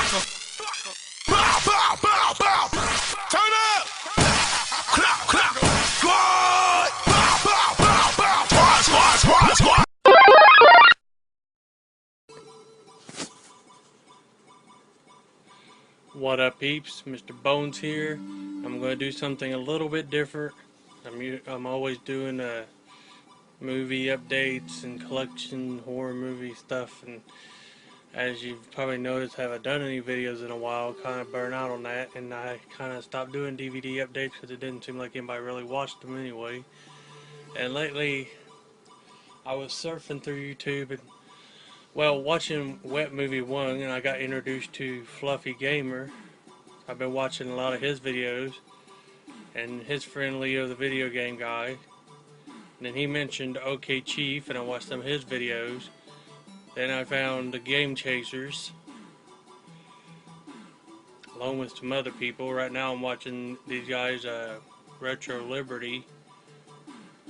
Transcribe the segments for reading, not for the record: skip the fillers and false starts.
Bow, bow, bow, bow. Turn up. Clap, clap. Squad. Bow, bow, bow, bow. Squad, squad, squad, squad. What up, peeps? Mr.Bones here. I'm going to do something a little bit different. I'm always doing movie updates and collection horror movie stuff, and as you've probably noticed, I haven't done any videos in a while. Kind of burnt out on that, and I kind of stopped doing DVD updates because it didn't seem like anybody really watched them anyway. And lately, I was surfing through YouTube and watching Wet Movie 1, and I got introduced to Fluffy Gamer. I've been watching a lot of his videos, and his friend Leo, the video game guy. And then he mentioned OK Chief, and I watched some of his videos. Then I found the Game Chasers, along with some other people. Right now I'm watching these guys, Retro Liberty.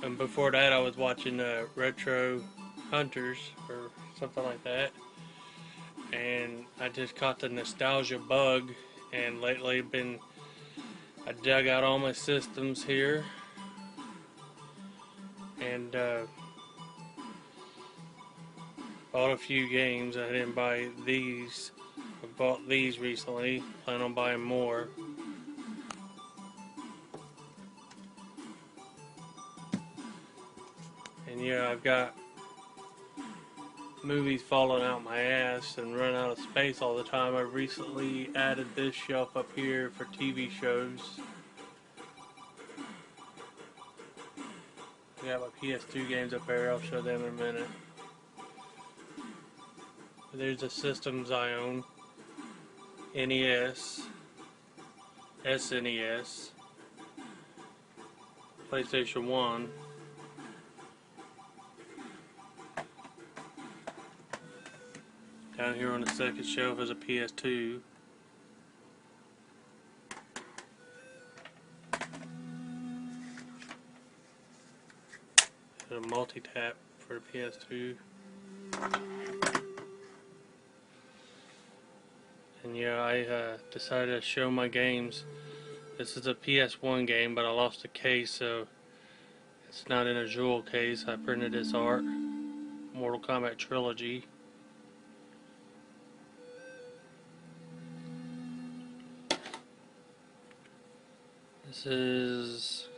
And before that I was watching Retro Hunters, or something like that. And I just caught the nostalgia bug, and lately I dug out all my systems here, and bought a few games. I didn't buy these. I bought these recently, plan on buying more. And yeah, I've got movies falling out my ass and running out of space all the time. I recently added this shelf up here for TV shows. I got my PS2 games up there, I'll show them in a minute. There's the systems I own: NES, SNES, PlayStation 1, down here on the second shelf is a PS2. There's a multi-tap for the PS2. And yeah, I decided to show my games. This is a PS1 game, but I lost the case, so it's not in a jewel case. I printed this art, Mortal Kombat Trilogy. This is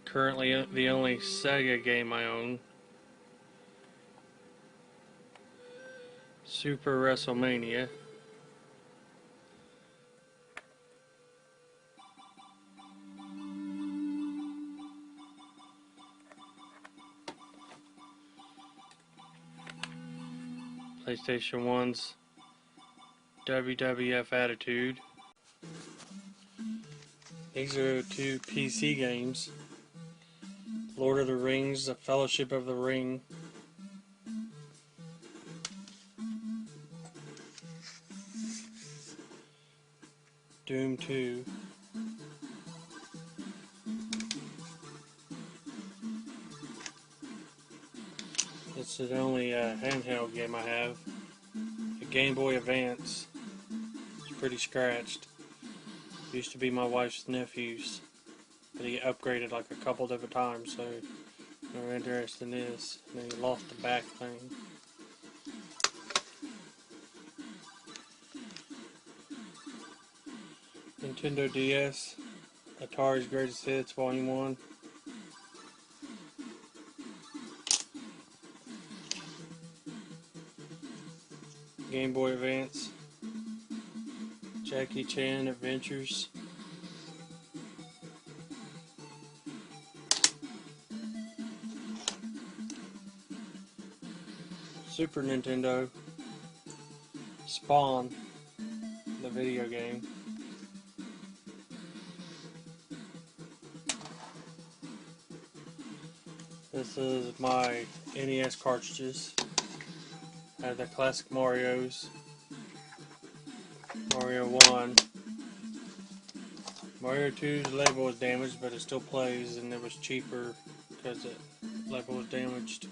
currently the only Sega game I own. Super WrestleMania. PlayStation 1's WWF Attitude. These are two PC games: Lord of the Rings, The Fellowship of the Ring. Doom 2. It's the only handheld game I have. The Game Boy Advance. It's pretty scratched. Used to be my wife's nephew's, but he upgraded like a couple different times, so no interest in this. And then he lost the back thing. Nintendo DS, Atari's Greatest Hits Volume 1. Game Boy Advance, Jackie Chan Adventures. Super Nintendo, Spawn, the video game. This is my NES cartridges. I have the classic Marios. Mario 1. Mario 2's label was damaged, but it still plays, and it was cheaper because the label was damaged.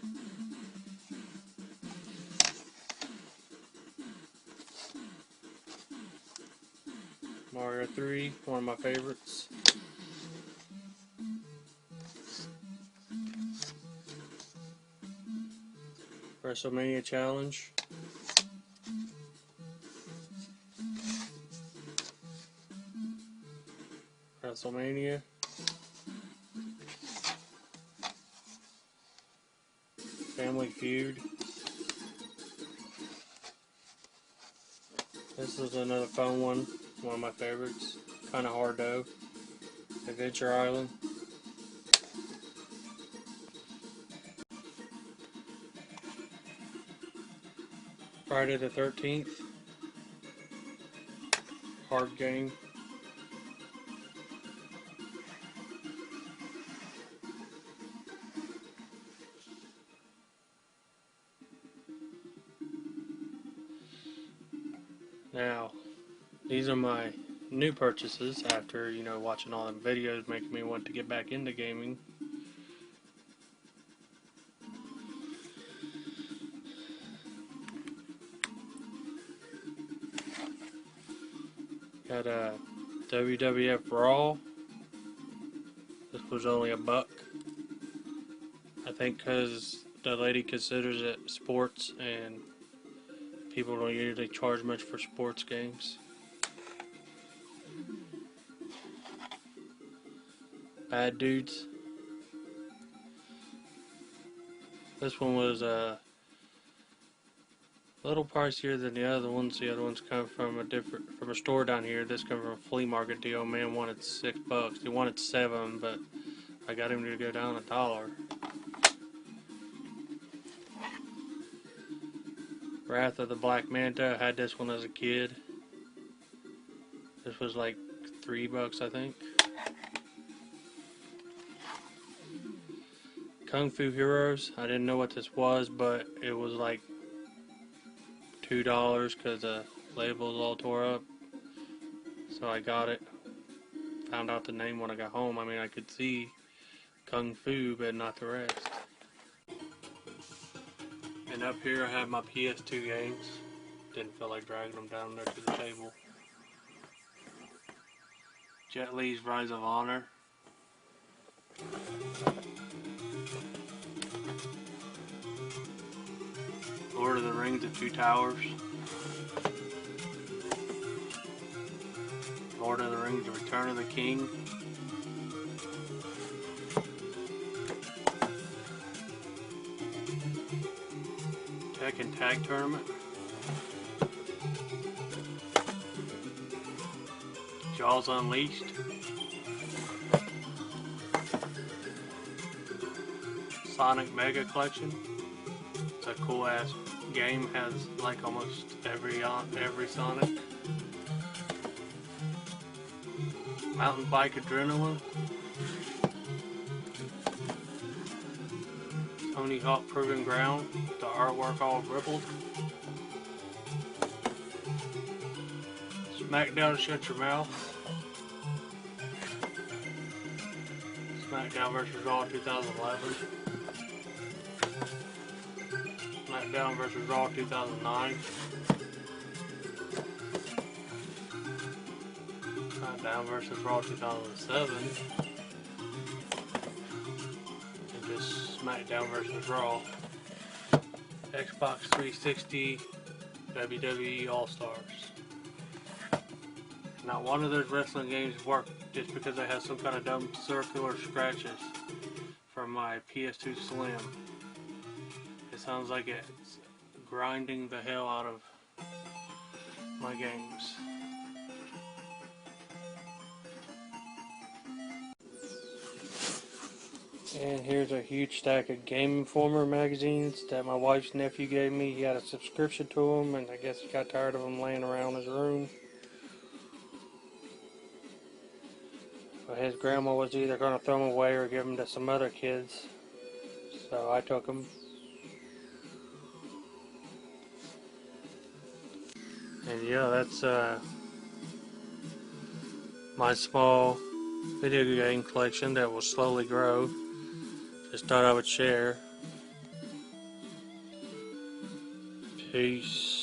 Mario 3, one of my favorites. WrestleMania Challenge. WrestleMania. Family Feud. This is another fun one of my favorites. Kind of hard though. Adventure Island. Friday the 13th. Hard game. Now, these are my new purchases after, watching all them videos making me want to get back into gaming. Got a WWF Raw. This was only $1. I think because the lady considers it sports and people don't usually charge much for sports games. Bad Dudes. This one was a little pricier than the other ones. The other ones come from a store down here. This comes from a flea market deal. Man wanted $6. He wanted $7, but I got him to go down $1. Wrath of the Black Manta. I had this one as a kid. This was like $3, I think. Kung Fu Heroes. I didn't know what this was, but it was like $2 because the label's all tore up. So I got it. Found out the name when I got home. I mean, I could see Kung Fu, but not the rest. And up here I have my PS2 games. Didn't feel like dragging them down there to the table. Jet Li's Rise of Honor. Lord of the Rings: The Two Towers. Lord of the Rings: The Return of the King. Tekken Tag Tournament. Jaws Unleashed. Sonic Mega Collection. It's a cool ass game. Has like almost every Sonic. Mountain Bike Adrenaline. Tony Hawk Proving Ground. The artwork all rippled. SmackDown Shut Your Mouth. SmackDown vs. Raw 2011. SmackDown vs. Raw 2009. SmackDown vs. Raw 2007. And just SmackDown vs. Raw. Xbox 360 WWE All-Stars. Not one of those wrestling games worked just because I had some kind of dumb circular scratches from my PS2 Slim. It sounds like it's grinding the hell out of my games. And here's a huge stack of Game Informer magazines that my wife's nephew gave me. He had a subscription to them, and I guess he got tired of them laying around his room. But his grandma was either going to throw them away or give them to some other kids. So I took them. And yeah, that's my small video game collection that will slowly grow. Just thought I would share. Peace.